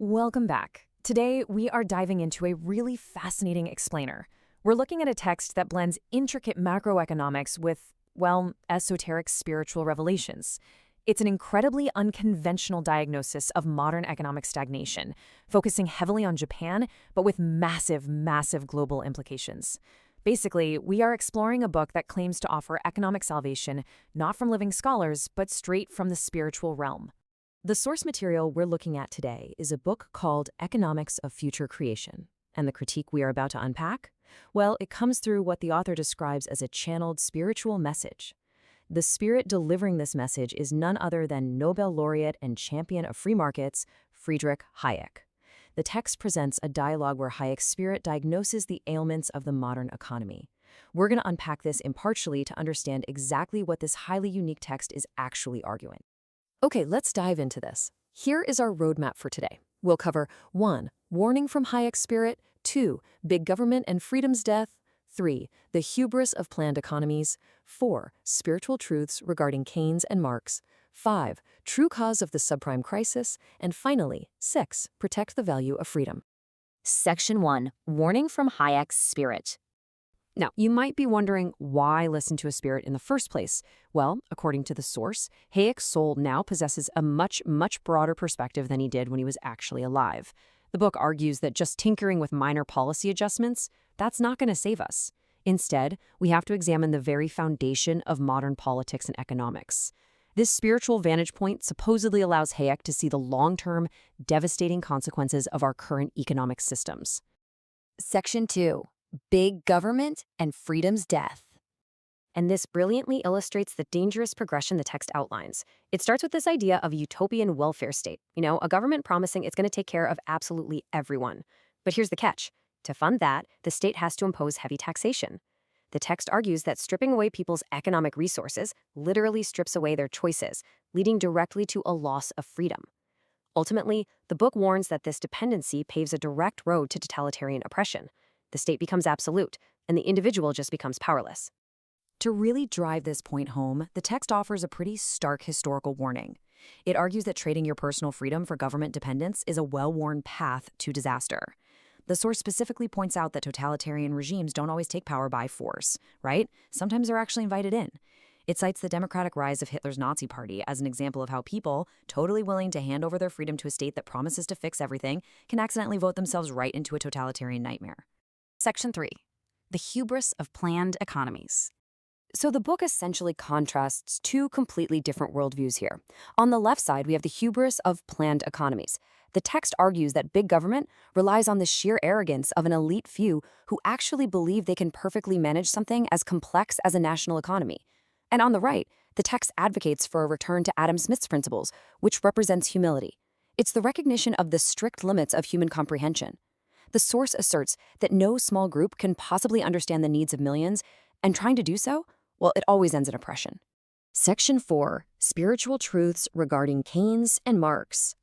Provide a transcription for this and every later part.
Welcome back. Today, we are diving into a really fascinating explainer. We're looking at a text that blends intricate macroeconomics with, well, esoteric spiritual revelations. It's an incredibly unconventional diagnosis of modern economic stagnation, focusing heavily on Japan, but with massive global implications. Basically, we are exploring a book that claims to offer economic salvation not from living scholars, but straight from the spiritual realm. The source material we're looking at today is a book called Economics of Future Creation. And the critique we are about to unpack? Well, it comes through what the author describes as a channeled spiritual message. The spirit delivering this message is none other than Nobel laureate and champion of free markets, Friedrich Hayek. The text presents a dialogue where Hayek's spirit diagnoses the ailments of the modern economy. We're going to unpack this impartially to understand exactly what this highly unique text is actually arguing. Okay, let's dive into this. Here is our roadmap for today. We'll cover 1. Warning from Hayek's spirit. 2. Big government and freedom's death. 3. The hubris of planned economies. 4. Spiritual truths regarding Keynes and Marx. 5. True cause of the subprime crisis. And finally, 6. Protect the value of freedom. Section 1. Warning from Hayek's spirit. Now, you might be wondering why listen to a spirit in the first place. Well, according to the source, Hayek's soul now possesses a much broader perspective than he did when he was actually alive. The book argues that just tinkering with minor policy adjustments, that's not going to save us. Instead, we have to examine the very foundation of modern politics and economics. This spiritual vantage point supposedly allows Hayek to see the long-term, devastating consequences of our current economic systems. Section 2. Big government and freedom's death. And this brilliantly illustrates the dangerous progression the text outlines. It starts with this idea of a utopian welfare state, a government promising it's going to take care of absolutely everyone. But here's the catch. To fund that, the state has to impose heavy taxation. The text argues that stripping away people's economic resources literally strips away their choices, leading directly to a loss of freedom. Ultimately, the book warns that this dependency paves a direct road to totalitarian oppression. The state becomes absolute, and the individual just becomes powerless. To really drive this point home, the text offers a pretty stark historical warning. It argues that trading your personal freedom for government dependence is a well-worn path to disaster. The source specifically points out that totalitarian regimes don't always take power by force, right? Sometimes they're actually invited in. It cites the democratic rise of Hitler's Nazi Party as an example of how people, totally willing to hand over their freedom to a state that promises to fix everything, can accidentally vote themselves right into a totalitarian nightmare. Section 3. The hubris of planned economies. So the book essentially contrasts two completely different worldviews here. On the left side, we have the hubris of planned economies. The text argues that big government relies on the sheer arrogance of an elite few who actually believe they can perfectly manage something as complex as a national economy. And on the right, the text advocates for a return to Adam Smith's principles, which represents humility. It's the recognition of the strict limits of human comprehension. The source asserts that no small group can possibly understand the needs of millions, and trying to do so, well, it always ends in oppression. Section 4. Spiritual truths regarding Keynes and Marx.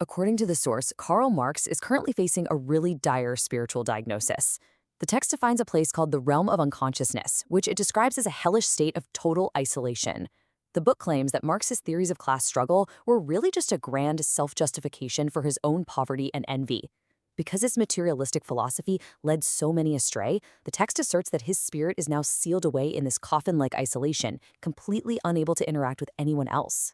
According to the source, Karl Marx is currently facing a really dire spiritual diagnosis. The text defines a place called the realm of unconsciousness, which it describes as a hellish state of total isolation. The book claims that Marx's theories of class struggle were really just a grand self-justification for his own poverty and envy. Because his materialistic philosophy led so many astray, the text asserts that his spirit is now sealed away in this coffin-like isolation, completely unable to interact with anyone else.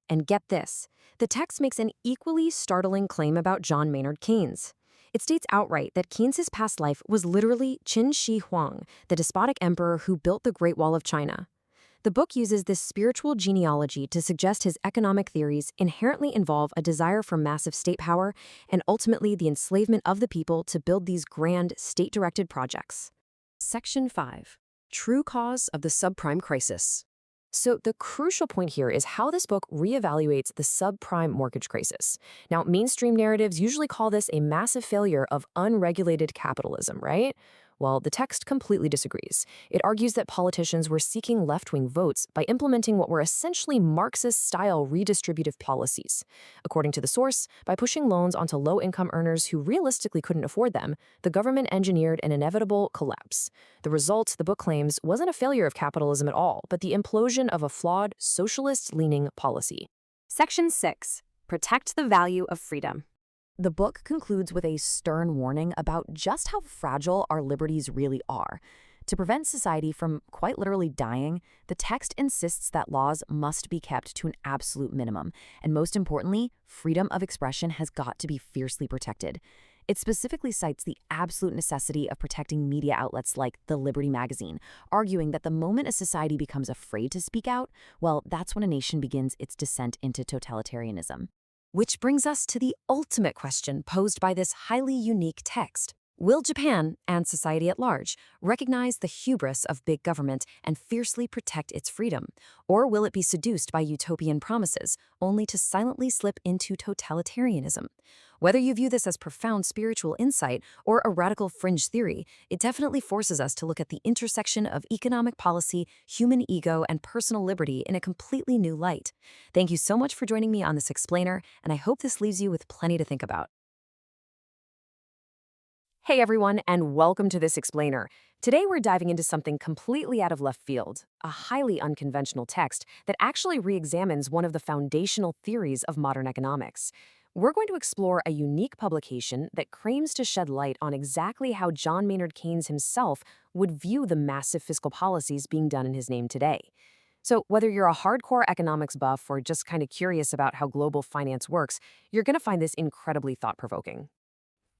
And get this, the text makes an equally startling claim about John Maynard Keynes. It states outright that Keynes's past life was literally Qin Shi Huang, the despotic emperor who built the Great Wall of China. The book uses this spiritual genealogy to suggest his economic theories inherently involve a desire for massive state power and ultimately the enslavement of the people to build these grand state-directed projects. Section 5. True cause of the subprime crisis. So the crucial point here is how this book reevaluates the subprime mortgage crisis. Now, mainstream narratives usually call this a massive failure of unregulated capitalism, right? Well, the text completely disagrees. It argues that politicians were seeking left-wing votes by implementing what were essentially Marxist-style redistributive policies. According to the source, by pushing loans onto low-income earners who realistically couldn't afford them, the government engineered an inevitable collapse. The result, the book claims, wasn't a failure of capitalism at all, but the implosion of a flawed, socialist-leaning policy. Section 6. Protect the value of freedom. The book concludes with a stern warning about just how fragile our liberties really are. To prevent society from quite literally dying, the text insists that laws must be kept to an absolute minimum, and most importantly, freedom of expression has got to be fiercely protected. It specifically cites the absolute necessity of protecting media outlets like the Liberty magazine, arguing that the moment a society becomes afraid to speak out, well, that's when a nation begins its descent into totalitarianism. Which brings us to the ultimate question posed by this highly unique text. Will Japan, and society at large, recognize the hubris of big government and fiercely protect its freedom? Or will it be seduced by utopian promises, only to silently slip into totalitarianism? Whether you view this as profound spiritual insight or a radical fringe theory, it definitely forces us to look at the intersection of economic policy, human ego, and personal liberty in a completely new light. Thank you so much for joining me on this explainer, and I hope this leaves you with plenty to think about. Hey everyone, and welcome to this explainer. Today we're diving into something completely out of left field, a highly unconventional text that actually re-examines one of the foundational theories of modern economics. We're going to explore a unique publication that claims to shed light on exactly how John Maynard Keynes himself would view the massive fiscal policies being done in his name today. So whether you're a hardcore economics buff or just kind of curious about how global finance works, you're going to find this incredibly thought-provoking.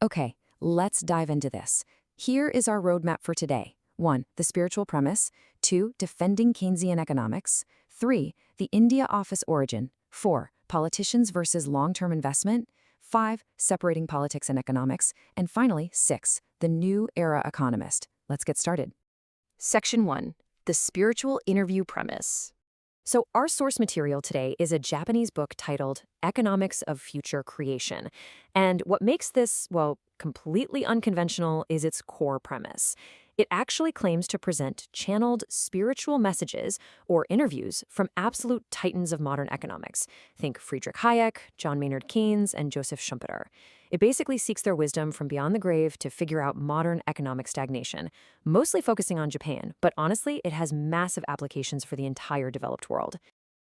Okay, let's dive into this. Here is our roadmap for today. 1. The spiritual premise. 2. Defending Keynesian economics. 3. The India office origin. 4. Politicians versus long-term investment. 5. Separating politics and economics. And finally, 6. The new era economist. Let's get started. Section 1. The spiritual interview premise. So our source material today is a Japanese book titled Economics of Future Creation. And what makes this, well, completely unconventional is its core premise. It actually claims to present channeled spiritual messages or interviews from absolute titans of modern economics. Think Friedrich Hayek, John Maynard Keynes, and Joseph Schumpeter. It basically seeks their wisdom from beyond the grave to figure out modern economic stagnation, mostly focusing on Japan, but honestly, it has massive applications for the entire developed world.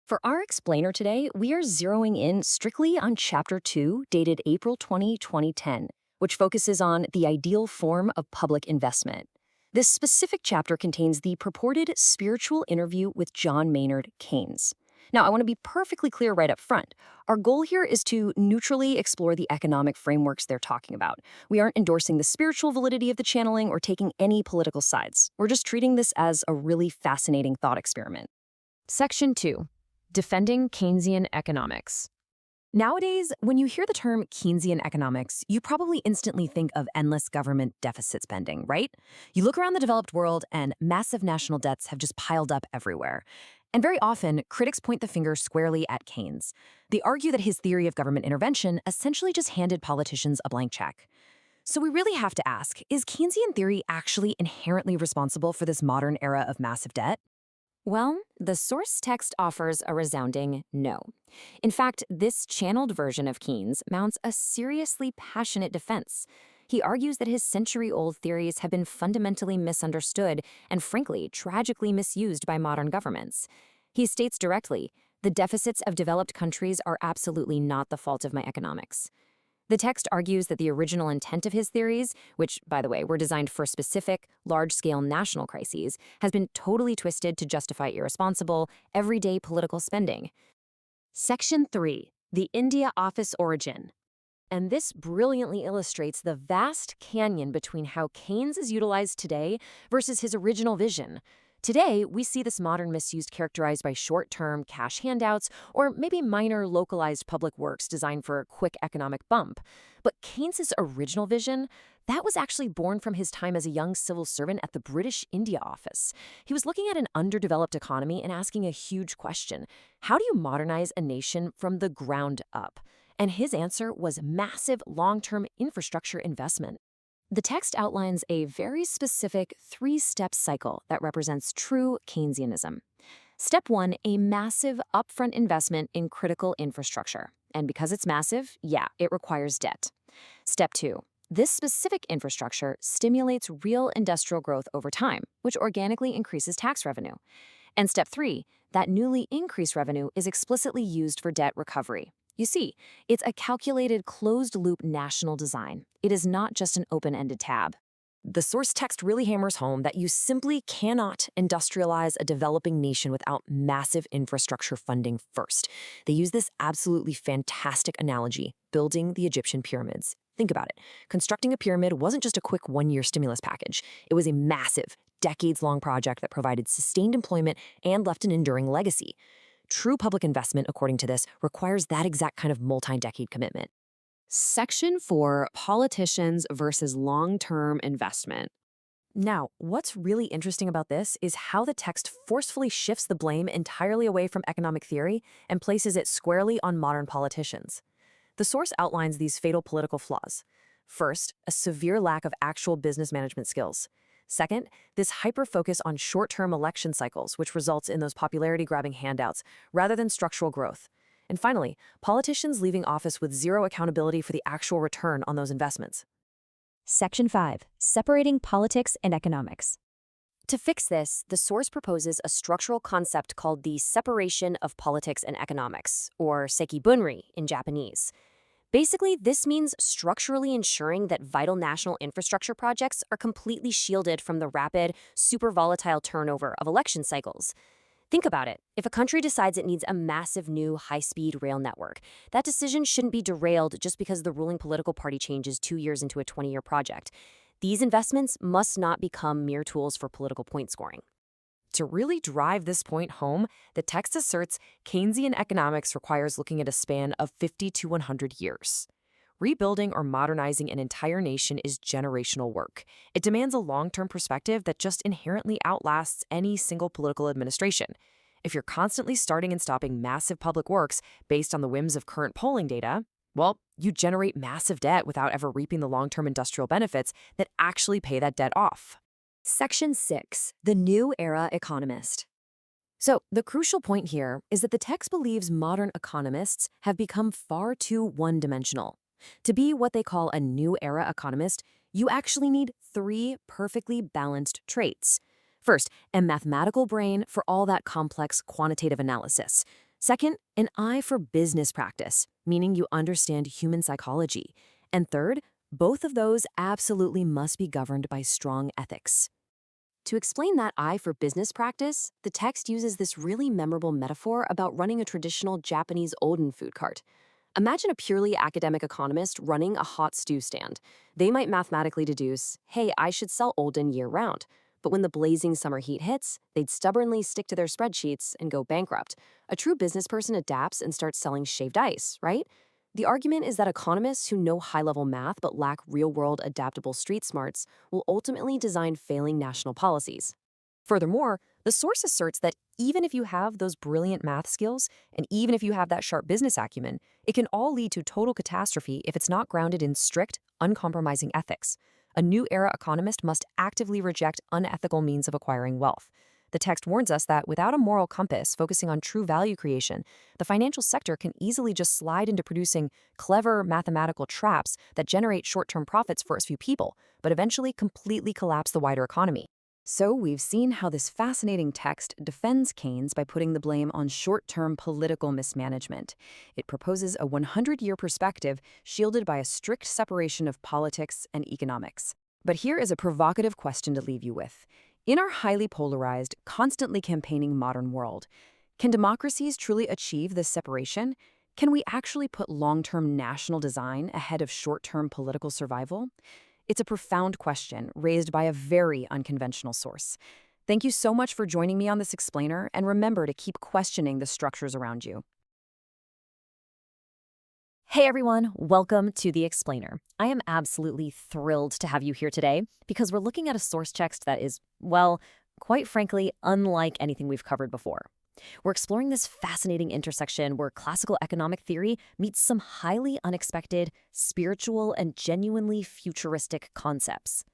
For our explainer today, we are zeroing in strictly on Chapter 2, dated April 20, 2010, which focuses on the ideal form of public investment. This specific chapter contains the purported spiritual interview with John Maynard Keynes. Now, I want to be perfectly clear right up front. Our goal here is to neutrally explore the economic frameworks they're talking about. We aren't endorsing the spiritual validity of the channeling or taking any political sides. We're just treating this as a really fascinating thought experiment. Section 2. Defending Keynesian economics. Nowadays, when you hear the term Keynesian economics, you probably instantly think of endless government deficit spending, right? You look around the developed world and massive national debts have just piled up everywhere. And very often, critics point the finger squarely at Keynes. They argue that his theory of government intervention essentially just handed politicians a blank check. So we really have to ask, is Keynesian theory actually inherently responsible for this modern era of massive debt? Well, the source text offers a resounding no. In fact, this channeled version of Keynes mounts a seriously passionate defense. He argues that his century-old theories have been fundamentally misunderstood and, frankly, tragically misused by modern governments. He states directly, the deficits of developed countries are absolutely not the fault of my economics. The text argues that the original intent of his theories, which, by the way, were designed for specific, large-scale national crises, has been totally twisted to justify irresponsible, everyday political spending. Section 3. The India office origin. And this brilliantly illustrates the vast canyon between how Keynes is utilized today versus his original vision. Today, we see this modern misuse characterized by short-term cash handouts or maybe minor localized public works designed for a quick economic bump. But Keynes's original vision, that was actually born from his time as a young civil servant at the British India office. He was looking at an underdeveloped economy and asking a huge question. How do you modernize a nation from the ground up? And his answer was massive long-term infrastructure investment. The text outlines a very specific three-step cycle that represents true Keynesianism. Step 1, a massive upfront investment in critical infrastructure. And because it's massive, yeah, it requires debt. Step 2, this specific infrastructure stimulates real industrial growth over time, which organically increases tax revenue. And step 3, that newly increased revenue is explicitly used for debt recovery. You see, it's a calculated closed-loop national design. It is not just an open-ended tab. The source text really hammers home that you simply cannot industrialize a developing nation without massive infrastructure funding first. They use this absolutely fantastic analogy, building the Egyptian pyramids. Think about it. Constructing a pyramid wasn't just a quick one-year stimulus package. It was a massive, decades-long project that provided sustained employment and left an enduring legacy. True public investment, according to this, requires that exact kind of multi-decade commitment. Section 4, Politicians versus Long-Term Investment. Now, what's really interesting about this is how the text forcefully shifts the blame entirely away from economic theory and places it squarely on modern politicians. The source outlines these fatal political flaws. First, a severe lack of actual business management skills. Second, this hyper-focus on short-term election cycles, which results in those popularity-grabbing handouts, rather than structural growth. And finally, politicians leaving office with zero accountability for the actual return on those investments. Section 5, Separating Politics and Economics. To fix this, the source proposes a structural concept called the separation of politics and economics, or sekibunri in Japanese. Basically, this means structurally ensuring that vital national infrastructure projects are completely shielded from the rapid, super volatile turnover of election cycles. Think about it. If a country decides it needs a massive new high-speed rail network, that decision shouldn't be derailed just because the ruling political party changes 2 years into a 20-year project. These investments must not become mere tools for political point scoring. To really drive this point home, the text asserts Keynesian economics requires looking at a span of 50 to 100 years. Rebuilding or modernizing an entire nation is generational work. It demands a long-term perspective that just inherently outlasts any single political administration. If you're constantly starting and stopping massive public works based on the whims of current polling data, well, you generate massive debt without ever reaping the long-term industrial benefits that actually pay that debt off. Section 6, The New Era Economist. So, the crucial point here is that the text believes modern economists have become far too one-dimensional. To be what they call a new era economist, you actually need 3 perfectly balanced traits. First, a mathematical brain for all that complex quantitative analysis. Second, an eye for business practice, meaning you understand human psychology. And third, both of those absolutely must be governed by strong ethics. To explain that eye for business practice, the text uses this really memorable metaphor about running a traditional Japanese Oden food cart. Imagine a purely academic economist running a hot stew stand. They might mathematically deduce, hey, I should sell Oden year-round. But when the blazing summer heat hits, they'd stubbornly stick to their spreadsheets and go bankrupt. A true business person adapts and starts selling shaved ice, right? The argument is that economists who know high-level math but lack real-world adaptable street smarts will ultimately design failing national policies. Furthermore, the source asserts that even if you have those brilliant math skills, and even if you have that sharp business acumen, it can all lead to total catastrophe if it's not grounded in strict, uncompromising ethics. A new era economist must actively reject unethical means of acquiring wealth. The text warns us that without a moral compass focusing on true value creation, the financial sector can easily just slide into producing clever mathematical traps that generate short-term profits for a few people, but eventually completely collapse the wider economy. So we've seen how this fascinating text defends Keynes by putting the blame on short-term political mismanagement. It proposes a 100-year perspective shielded by a strict separation of politics and economics. But here is a provocative question to leave you with. In our highly polarized, constantly campaigning modern world, can democracies truly achieve this separation? Can we actually put long-term national design ahead of short-term political survival? It's a profound question raised by a very unconventional source. Thank you so much for joining me on this explainer, and remember to keep questioning the structures around you. Hey everyone, welcome to The Explainer. I am absolutely thrilled to have you here today because we're looking at a source text that is, well, quite frankly, unlike anything we've covered before. We're exploring this fascinating intersection where classical economic theory meets some highly unexpected, spiritual, and genuinely futuristic concepts.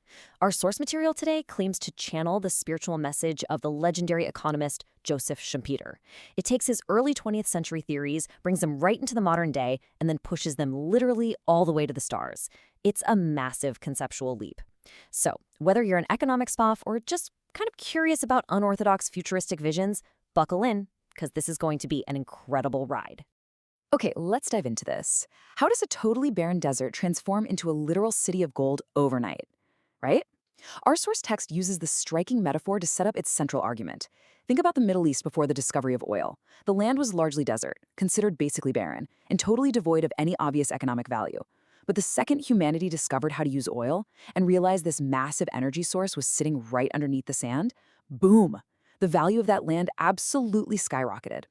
Our source material today claims to channel the spiritual message of the legendary economist Joseph Schumpeter. It takes his early 20th century theories, brings them right into the modern day, and then pushes them literally all the way to the stars. It's a massive conceptual leap. So, whether you're an economics buff or just kind of curious about unorthodox futuristic visions, buckle in, because this is going to be an incredible ride. Okay, let's dive into this. How does a totally barren desert transform into a literal city of gold overnight? Right? Our source text uses this striking metaphor to set up its central argument. Think about the Middle East before the discovery of oil. The land was largely desert, considered basically barren, and totally devoid of any obvious economic value. But the second humanity discovered how to use oil and realized this massive energy source was sitting right underneath the sand, boom! The value of that land absolutely skyrocketed.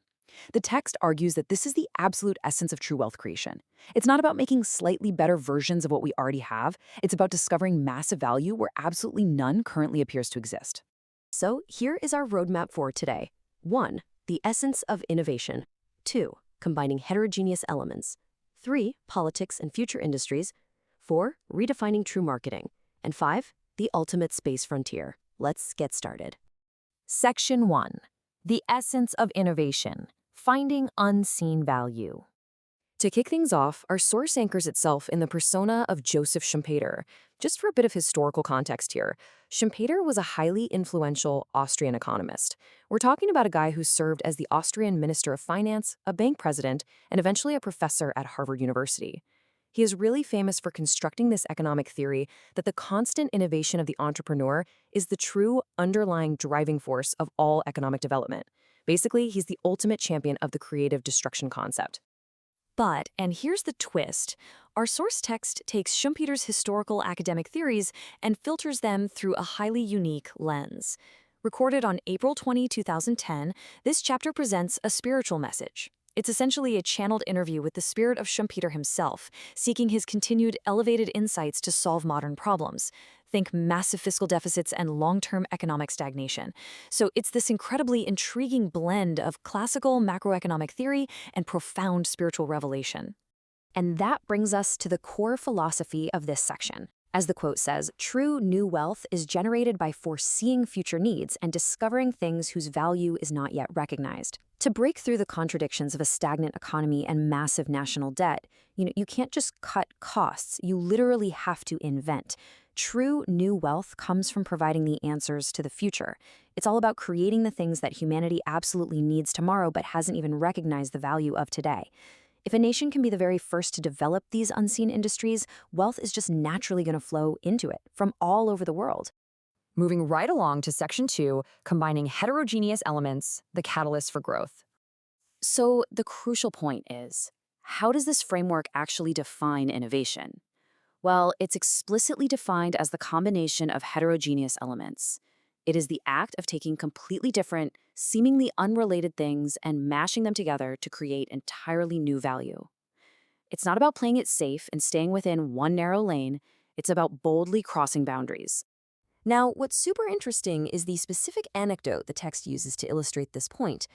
The text argues that this is the absolute essence of true wealth creation. It's not about making slightly better versions of what we already have. It's about discovering massive value where absolutely none currently appears to exist. So here is our roadmap for today. 1. The essence of innovation. 2. Combining heterogeneous elements. 3. Politics and future industries. 4. Redefining true marketing. And 5. The ultimate space frontier. Let's get started. Section 1. The essence of innovation. Finding unseen value. To kick things off, our source anchors itself in the persona of Joseph Schumpeter. Just for a bit of historical context here, Schumpeter was a highly influential Austrian economist. We're talking about a guy who served as the Austrian Minister of Finance, a bank president, and eventually a professor at Harvard University. He is really famous for constructing this economic theory that the constant innovation of the entrepreneur is the true underlying driving force of all economic development. Basically, he's the ultimate champion of the creative destruction concept. But, and here's the twist, our source text takes Schumpeter's historical academic theories and filters them through a highly unique lens. Recorded on April 20, 2010, this chapter presents a spiritual message. It's essentially a channeled interview with the spirit of Schumpeter himself, seeking his continued elevated insights to solve modern problems. Think massive fiscal deficits and long-term economic stagnation. So it's this incredibly intriguing blend of classical macroeconomic theory and profound spiritual revelation. And that brings us to the core philosophy of this section. As the quote says, true new wealth is generated by foreseeing future needs and discovering things whose value is not yet recognized. To break through the contradictions of a stagnant economy and massive national debt, you can't just cut costs, you literally have to invent. True new wealth comes from providing the answers to the future. It's all about creating the things that humanity absolutely needs tomorrow but hasn't even recognized the value of today. If a nation can be the very first to develop these unseen industries, wealth is just naturally going to flow into it from all over the world. Moving right along to Section 2, combining heterogeneous elements, the catalyst for growth. So the crucial point is, how does this framework actually define innovation? Well, it's explicitly defined as the combination of heterogeneous elements. It is the act of taking completely different, seemingly unrelated things and mashing them together to create entirely new value. It's not about playing it safe and staying within one narrow lane, it's about boldly crossing boundaries. Now, what's super interesting is the specific anecdote the text uses to illustrate this point.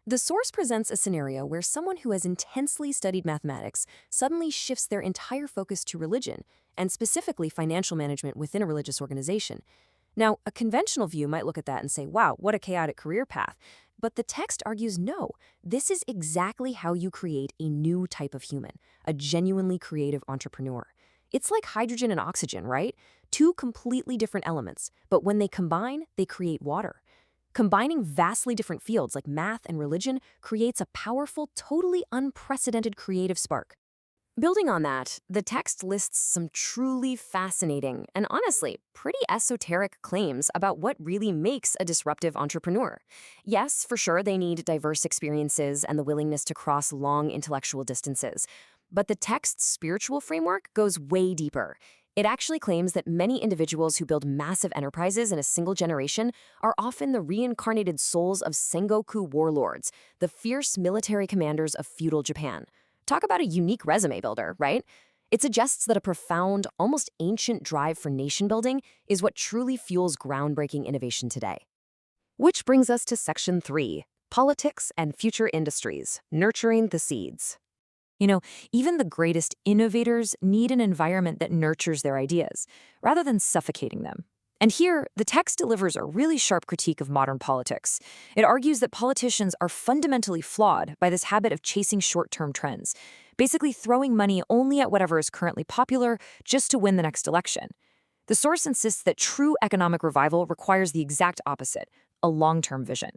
The source presents a scenario where someone who has intensely studied mathematics suddenly shifts their entire focus to religion, and specifically financial management within a religious organization. Now, a conventional view might look at that and say, wow, what a chaotic career path. But the text argues no, this is exactly how you create a new type of human, a genuinely creative entrepreneur. It's like hydrogen and oxygen, right? Two completely different elements, but when they combine, they create water. Combining vastly different fields like math and religion creates a powerful, totally unprecedented creative spark. Building on that, the text lists some truly fascinating and honestly pretty esoteric claims about what really makes a disruptive entrepreneur. Yes, for sure, they need diverse experiences and the willingness to cross long intellectual distances. But the text's spiritual framework goes way deeper. It actually claims that many individuals who build massive enterprises in a single generation are often the reincarnated souls of Sengoku warlords, the fierce military commanders of feudal Japan. Talk about a unique resume builder, right? It suggests that a profound, almost ancient drive for nation building is what truly fuels groundbreaking innovation today. Which brings us to Section 3, Politics and Future Industries, Nurturing the Seeds. Even the greatest innovators need an environment that nurtures their ideas, rather than suffocating them. And here, the text delivers a really sharp critique of modern politics. It argues that politicians are fundamentally flawed by this habit of chasing short-term trends, basically throwing money only at whatever is currently popular just to win the next election. The source insists that true economic revival requires the exact opposite, a long-term vision.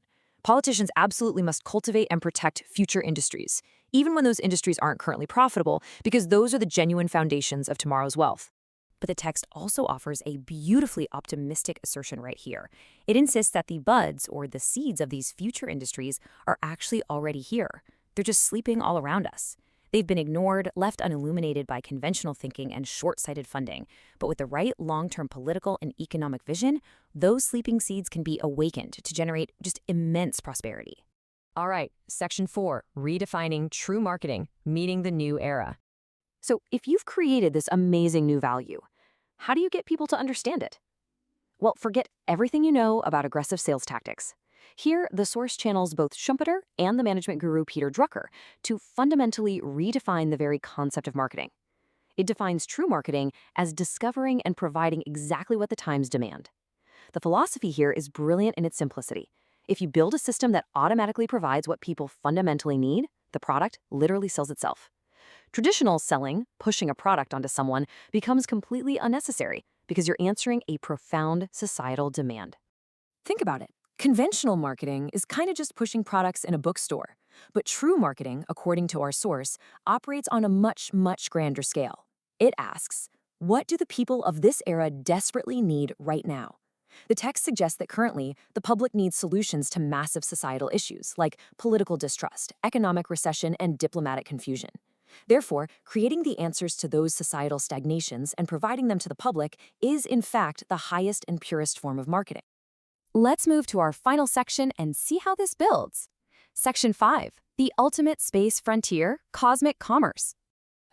Politicians absolutely must cultivate and protect future industries, even when those industries aren't currently profitable, because those are the genuine foundations of tomorrow's wealth. But the text also offers a beautifully optimistic assertion right here. It insists that the buds, or the seeds of these future industries, are actually already here. They're just sleeping all around us. They've been ignored, left unilluminated by conventional thinking and short-sighted funding. But with the right long-term political and economic vision, those sleeping seeds can be awakened to generate just immense prosperity. All right, Section 4, Redefining True Marketing, Meeting the New Era. So if you've created this amazing new value, how do you get people to understand it? Well, forget everything you know about aggressive sales tactics. Here, the source channels both Schumpeter and the management guru Peter Drucker to fundamentally redefine the very concept of marketing. It defines true marketing as discovering and providing exactly what the times demand. The philosophy here is brilliant in its simplicity. If you build a system that automatically provides what people fundamentally need, the product literally sells itself. Traditional selling, pushing a product onto someone, becomes completely unnecessary because you're answering a profound societal demand. Think about it. Conventional marketing is kind of just pushing products in a bookstore. But true marketing, according to our source, operates on a much, much grander scale. It asks, what do the people of this era desperately need right now? The text suggests that currently, the public needs solutions to massive societal issues like political distrust, economic recession, and diplomatic confusion. Therefore, creating the answers to those societal stagnations and providing them to the public is, in fact, the highest and purest form of marketing. Let's move to our final section and see how this builds. Section 5, the ultimate space frontier, cosmic commerce.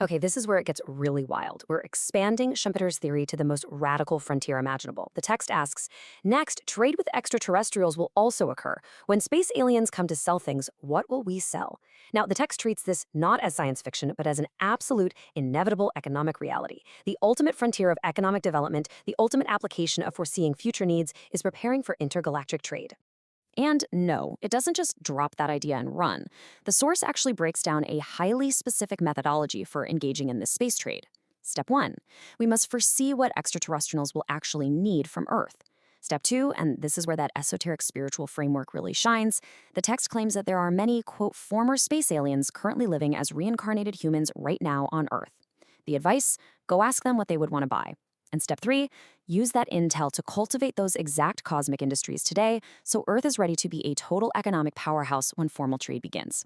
Okay, this is where it gets really wild. We're expanding Schumpeter's theory to the most radical frontier imaginable. The text asks, next, trade with extraterrestrials will also occur. When space aliens come to sell things, what will we sell? Now, the text treats this not as science fiction, but as an absolute, inevitable economic reality. The ultimate frontier of economic development, the ultimate application of foreseeing future needs, is preparing for intergalactic trade. And no, it doesn't just drop that idea and run. The source actually breaks down a highly specific methodology for engaging in this space trade. Step 1, we must foresee what extraterrestrials will actually need from Earth. Step 2, and this is where that esoteric spiritual framework really shines, the text claims that there are many, quote, former space aliens currently living as reincarnated humans right now on Earth. The advice, go ask them what they would want to buy. And step 3, use that intel to cultivate those exact cosmic industries today so Earth is ready to be a total economic powerhouse when formal trade begins.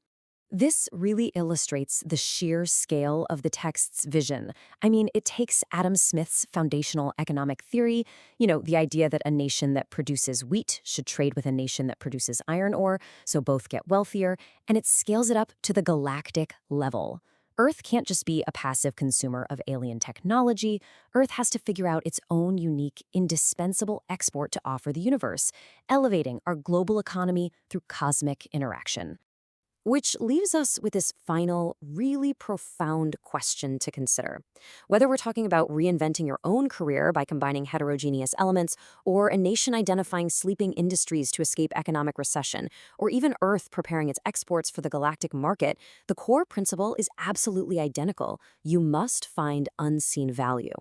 This really illustrates the sheer scale of the text's vision. I mean, it takes Adam Smith's foundational economic theory, the idea that a nation that produces wheat should trade with a nation that produces iron ore, so both get wealthier, and it scales it up to the galactic level. Earth can't just be a passive consumer of alien technology. Earth has to figure out its own unique, indispensable export to offer the universe, elevating our global economy through cosmic interaction. Which leaves us with this final, really profound question to consider. Whether we're talking about reinventing your own career by combining heterogeneous elements, or a nation identifying sleeping industries to escape economic recession, or even Earth preparing its exports for the galactic market, the core principle is absolutely identical. You must find unseen value.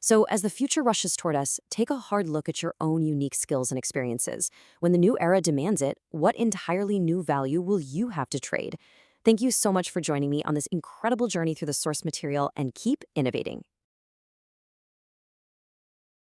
So as the future rushes toward us, take a hard look at your own unique skills and experiences. When the new era demands it, what entirely new value will you have to trade? Thank you so much for joining me on this incredible journey through the source material, and keep innovating.